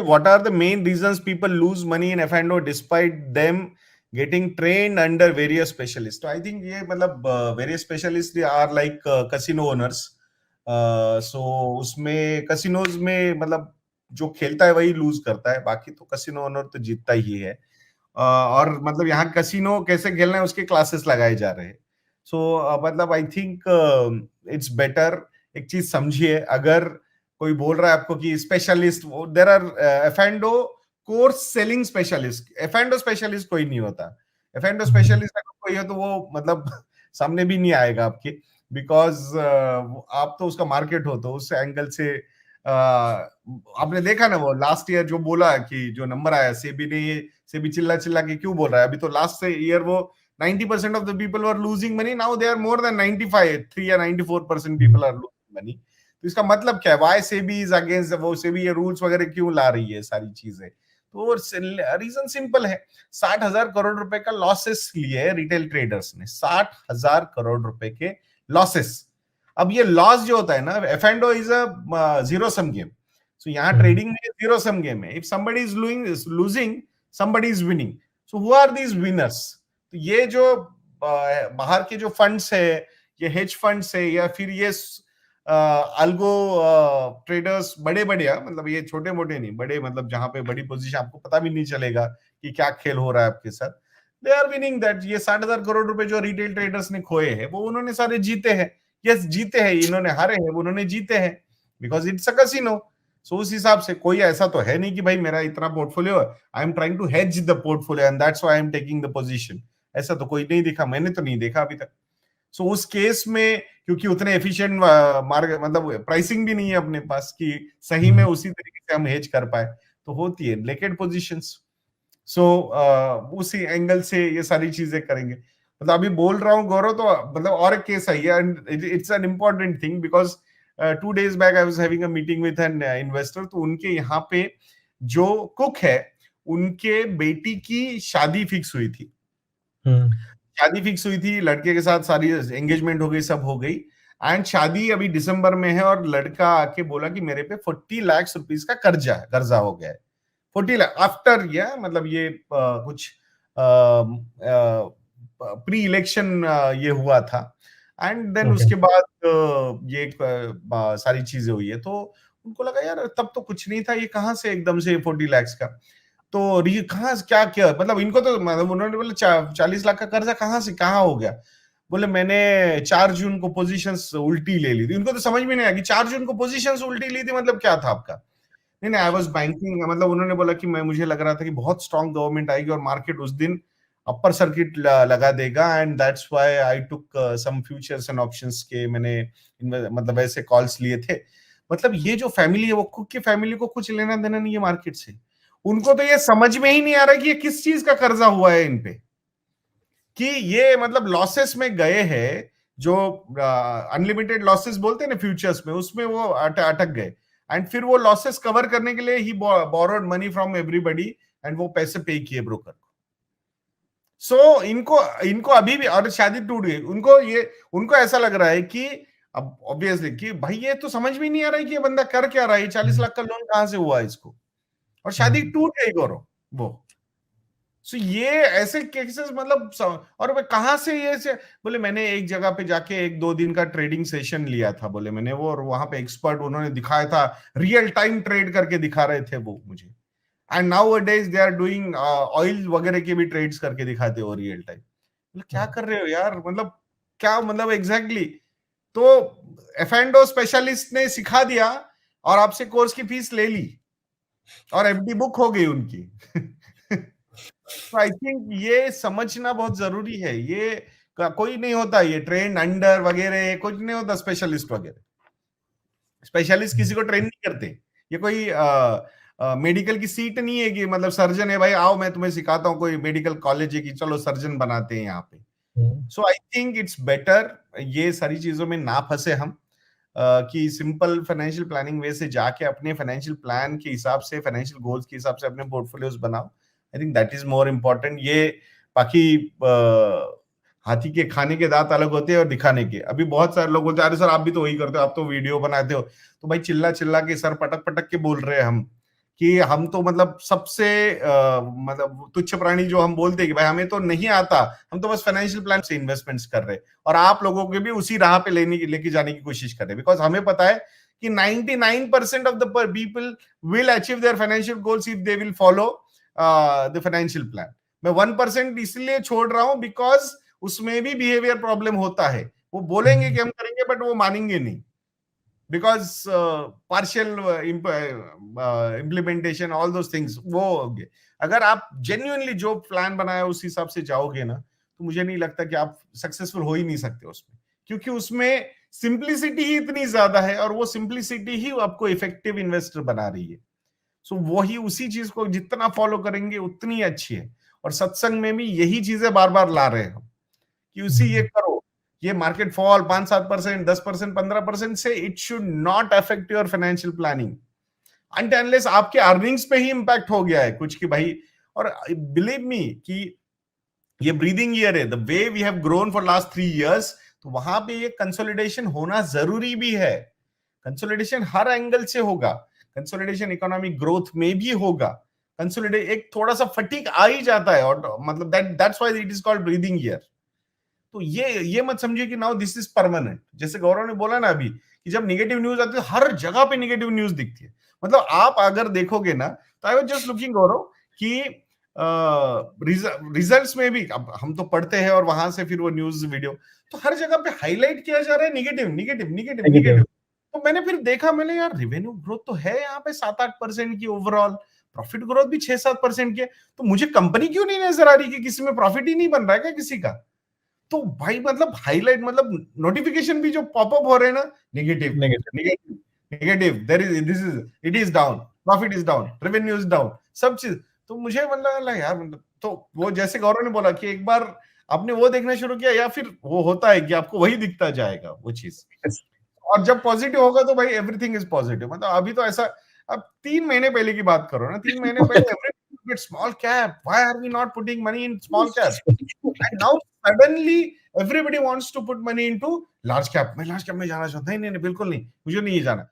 what are the main reasons people lose money in F&O despite them getting trained under various specialists? तो I think ये मतलब various specialists are like casino owners. So उसमें casinos में मतलब जो खेलता है वही लूज करता है, बाकी तो कसिनो ओनर तो जीतता ही है। और मतलब यहाँ कसिनो कैसे खेलना है उसके क्लासेस लगाए जा रहे हैं। सो मतलब आई थिंक इट्स बेटर, एक चीज समझिए, अगर कोई बोल रहा है आपको कि specialist, there are F and O course selling specialist, F and O specialist कोई नहीं होता। एफेंडो स्पेशलिस्ट अगर कोई है तो वो मतलब सामने भी नहीं आएगा आपके, बिकॉज आप तो उसका मार्केट हो, तो उस एंगल से आपने देखा ना वो लास्ट ईयर जो बोला कि जो नंबर आया सेबी ने, ये सेबी चिल्ला चिल्ला के क्यों बोल रहा है, अभी तो लास्ट से ईयर वो 90% of the people were losing money, now they are more than 95 या 94% पीपल आर लूजिंग मनी। तो इसका मतलब क्या है, वाई सेबी इज अगेंस्ट, वो सेबी ये रूल्स वगैरह क्यों ला रही है सारी चीजें, तो रीजन सिंपल है, 60,000 करोड़ रुपए का लॉसेस लिए है रिटेल ट्रेडर्स ने, 60,000 करोड़ रुपए के लॉसेस। अब ये लॉस जो होता है ना, F and O is a zero sum game, so यहाँ ट्रेडिंग में जीरो सम गेम है, if somebody is losing somebody is winning, so who are these winners? तो ये जो बाहर के जो फंड्स है, ये हेज फंड्स है, या फिर ये अल्गो ट्रेडर्स, बड़े बड़े, मतलब ये छोटे मोटे नहीं, बड़े मतलब जहां पे बड़ी पोजीशन, आपको पता भी नहीं चलेगा कि क्या खेल हो रहा है आपके साथ, दे आर विनिंग दैट। ये 60,000 करोड़ रुपए जो रिटेल ट्रेडर्स ने खोए हैं वो उन्होंने सारे जीते हैं। यस जीते हैं, इन्होंने हारे हैं, उन्होंने जीते हैं, बिकॉज इट्स अ कसिनो। सो उस हिसाब से कोई ऐसा तो है नहीं कि भाई मेरा इतना पोर्टफोलियो है, I am trying to hedge the portfolio and that's why I am taking the position, ऐसा तो कोई नहीं दिखा, मैंने तो नहीं देखा अभी तक। सो उस केस में क्योंकि उतने एफिशिएंट मार्केट मतलब प्राइसिंग भी नहीं है अपने पास कि सही में उसी तरीके से हम हेज कर पाए, तो होती है लेकेड पोजीशंस। सो उसी एंगल से ये सारी चीजें करेंगे। मतलब अभी बोल रहा हूँ गौरव, तो मतलब और एक केस आई है, it's an important thing, because 2 days back I was having a meeting with an investor, तो उनके यहाँ पे जो कुक है उनके बेटी की शादी फिक्स हुई थी, शादी फिक्स हुई थी, लड़के के साथ सारी एंगेजमेंट हो गई, सब हो गई, एंड शादी अभी दिसंबर में है, और लड़का आके बोला कि मेरे पे 40 लाख रुपीस का कर्जा हो गया है। 40 लाख आफ्टर, या मतलब ये कुछ प्री इलेक्शन ये हुआ था, एंड देन उसके बाद ये सारी चीजें हुई है, तो उनको लगा यार तब तो कुछ नहीं था, ये कहाँ से एकदम से 40 लाख का, तो कहाँ क्या क्या मतलब इनको तो मतलब उन्होंने बोले 40 लाख का कर्जा कहाँ से कहाँ हो गया, बोले मैंने 4 जून को पोजीशंस उल्टी ले ली थी। इनको तो समझ में नहीं आया कि 4 जून को पोजीशंस उल्टी ली थी मतलब क्या था आपका। नहीं नहीं, आई वाज बैंकिंग, मतलब उन्होंने बोला कि मैं, मुझे लग रहा था कि बहुत स्ट्रांग गवर्नमेंट आएगी और मार्केट उस दिन अपर सर्किट लगा देगा, and that's why I took some futures and options के, मैंने मतलब ऐसे कॉल्स लिए थे। मतलब ये जो फैमिली है, वो खुद की फैमिली को कुछ लेना देना नहीं है मार्केट से, उनको तो ये समझ में ही नहीं आ रहा कि ये किस चीज का कर्जा हुआ है इन पे, कि ये मतलब लॉसेस में गए हैं, जो अनलिमिटेड लॉसेस बोलते हैं ना फ्यूचर्स में, उसमें वो अटक गए, एंड फिर वो लॉसेस कवर करने के लिए ही borrowed money from everybody, and वो पैसे पे किए ब्रोकर को। सो इनको इनको अभी भी, और शादी टूट गई, उनको ऐसा लग रहा है कि अब ऑब्वियसली कि भाई ये तो समझ में नहीं आ रहा है कि ये बंदा कर क्या रहा है, 40 लाख का लोन कहां से हुआ इसको, और शादी टूट गई गौरव वो। सो ये ऐसे केसेस मतलब और कहां से ये से, बोले मैंने एक जगह पे जाके 1-2 दिन का ट्रेडिंग सेशन लिया था, बोले मैंने वो, और वहां पे एक्सपर्ट उन्होंने दिखाया था, रियल टाइम ट्रेड करके दिखा रहे थे वो मुझे, and nowadays they are doing oil वगैरह के भी ट्रेड्स करके दिखाते हो रियल टाइम। मतलब क्या कर रहे हो यार, मतलब क्या मतलब एग्जैक्टली तो एफ एंड ओ स्पेशलिस्ट ने सिखा दिया और आपसे कोर्स की फीस ले ली और एफडी बुक हो गई उनकी। तो आई थिंक ये समझना बहुत जरूरी है, ये कोई नहीं होता, ये ट्रेन अंडर वगैरह कुछ नहीं होता, स्पेशलिस्ट वगैरह, स्पेशलिस्ट किसी को ट्रेन नहीं करते, ये कोई मेडिकल की सीट नहीं है कि मतलब सर्जन है भाई आओ मैं तुम्हें सिखाता हूँ, कोई मेडिकल कॉलेज है कि चलो सर्जन बनाते हैं यहाँ पे। सो आई थिंक इट्स बेटर ये सारी चीजों में ना फंसे हम, कि सिंपल फाइनेंशियल प्लानिंग वे से जाके अपने फाइनेंशियल प्लान के हिसाब से, फाइनेंशियल गोल्स के हिसाब से अपने पोर्टफोलियोज बनाओ। I think that is more important. ये बाकी हाथी के खाने के दांत अलग होते हैं और दिखाने के, अभी बहुत सारे लोग बोलते हैं अरे सर आप भी तो वही करते हो, आप तो वीडियो बनाते हो, तो भाई चिल्ला चिल्ला के सर पटक पटक के बोल रहे हैं हम कि हम तो मतलब सबसे मतलब तुच्छ प्राणी जो हम बोलते हैं कि भाई हमें तो नहीं आता, हम तो बस फाइनेंशियल प्लान से इन्वेस्टमेंट्स कर रहे हैं, और आप लोगों को भी उसी राह पे लेके जाने की कोशिश कर रहे हैं, बिकॉज हमें पता है कि 99% of the people will achieve their financial goals if they will follow the financial plan. मैं 1% इसलिए छोड़ रहा हूं बिकॉज उसमें भी बिहेवियर प्रॉब्लम होता है। वो बोलेंगे कि हम करेंगे बट वो मानेंगे नहीं, because partial implementation all those things वो होंगे। अगर आप जेन्युइनली जो प्लान बनाया उस हिसाब से जाओगे ना, तो मुझे नहीं लगता कि आप सक्सेसफुल हो ही नहीं सकते उसमें, क्योंकि उसमें सिंप्लिसिटी ही इतनी ज्यादा है, और वो सिंप्लिसिटी ही आपको इफेक्टिव इन्वेस्टर बना रही है। सो वही उसी चीज को जितना फॉलो करेंगे उतनी अच्छी है। और सत्संग में भी यही चीजें बार बार ला रहे हैं हम, कि उसी ये करो, ये मार्केट फॉल 5-7%, 10%, 15% से it should not affect your financial planning unless आपके अर्निंग्स पे ही इंपैक्ट हो गया है कुछ कि भाई। और बिलीव मी कि ये ब्रीदिंग ईयर है, the way we have grown for last 3 years, तो वहां पे ये कंसोलिडेशन होना जरूरी भी है। कंसोलिडेशन हर एंगल से होगा, कंसोलिडेशन इकोनॉमिक ग्रोथ में भी होगा, कंसोलिडेट एक थोड़ा सा फटीक आ ही जाता है, और मतलब that's why it is called breathing year. तो ये मत समझिए कि नाउ दिस इज परमानेंट। जैसे गौरव ने बोला ना अभी कि जब नेगेटिव न्यूज आती है हर जगह पे नेगेटिव न्यूज दिखती है, मतलब आप अगर देखोगे ना, तो आई वाज जस्ट लुकिंग गौरव कि रिजल्ट्स में भी अब हम तो पढ़ते हैं और वहां से फिर वो न्यूज वीडियो, तो हर जगह पे हाईलाइट किया जा रहा है नेगेटिव नेगेटिव नेगेटिव नेगेटिव। तो मैंने फिर देखा, मैंने यार रेवेन्यू ग्रोथ तो है यहाँ पे 7-8% की, ओवरऑल प्रॉफिट ग्रोथ भी 6-7% की है, तो मुझे कंपनी क्यों नहीं नजर आ रही कि किसी में प्रॉफिट ही नहीं बन रहा है क्या किसी का। तो भाई मतलब हाईलाइट, मतलब नोटिफिकेशन भी जो पॉपअप हो रहे हैं ना, negative negative negative negative, there is this is it is down, profit is down, revenue is down, सब चीज। तो मुझे मतलब लगा यार, मतलब तो वो जैसे गौरव ने बोला कि एक बार आपने वो देखना शुरू किया, या फिर वो होता है कि आपको वही दिखता जाएगा वो चीज, और जब पॉजिटिव होगा तो भाई एवरीथिंग इज पॉजिटिव। मतलब अभी तो ऐसा, अब 3 महीने पहले की बात करो ना, 3 महीने पहले everything small cap, why are we not putting money in small cap, and now suddenly everybody wants to put money into large cap। मैं large cap में जाना चाहता हूँ, नहीं नहीं नहीं बिल्कुल नहीं, मुझे नहीं जाना।